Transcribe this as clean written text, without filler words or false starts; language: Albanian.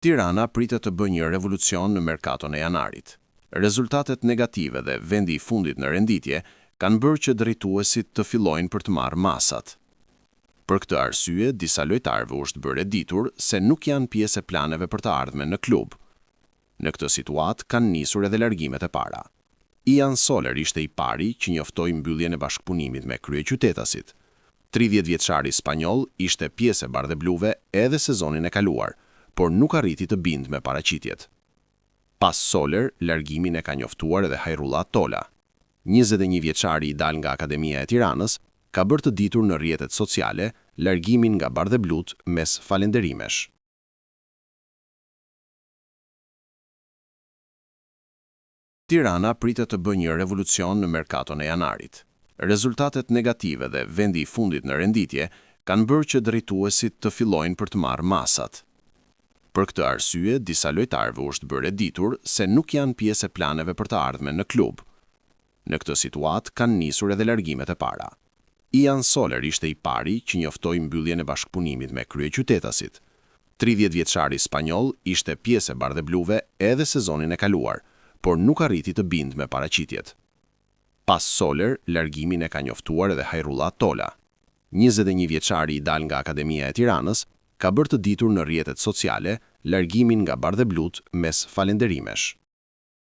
Tirana pritet të bëjë një revolucion në merkaton e janarit. Rezultatet negative dhe vendi i fundit në renditje kanë bërë që drejtuesit të fillojnë për të marrë masat. Për këtë arsye, disa lojtarëve u është bërë e ditur se nuk janë pjesë e planeve për të ardhmen në klub. Në këtë situatë kanë nisur edhe largimet e para. Ian Soler ishte i pari që njoftoi mbylljen e bashkëpunimit me kryeqytetasit. 30 vjeçari spanjoll ishte pjesë e bardhebluve edhe sezonin e kaluar, por nuk arriti të bindë me paraqitjet. Pas Soler, largimin e ka njoftuar edhe Hairullah Tola. 21 vjeçari i dal nga Akademia e Tiranës ka bërë të ditur në rrjetet sociale largimin nga bardheblut mes falenderimesh. Tirana pritet të bëjë një revolucion në merkaton e janarit. Rezultatet negative dhe vendi i fundit në renditje kanë bërë që drejtuesit të fillojnë për të marrë masat. Për këtë arsye, disa lojtarëve u është bërë e ditur se nuk janë pjesë e planeve për të ardhmen në klub. Në këtë situatë kanë nisur edhe largimet e para. Ian Soler ishte i pari që njoftoi mbylljen e bashkëpunimit me kryeqytetasit. 30 vjeçari spanjoll ishte pjesë e bardhebluve edhe sezonin e kaluar, por nuk arriti të bindë me paraqitjet. Pas Soler, largimin e ka njoftuar edhe Hairullah Tola. 21 vjeçari i dal nga Akademia e Tiranës ka bërë të ditur në rrjetet sociale largimin nga bardheblut mes falenderimesh.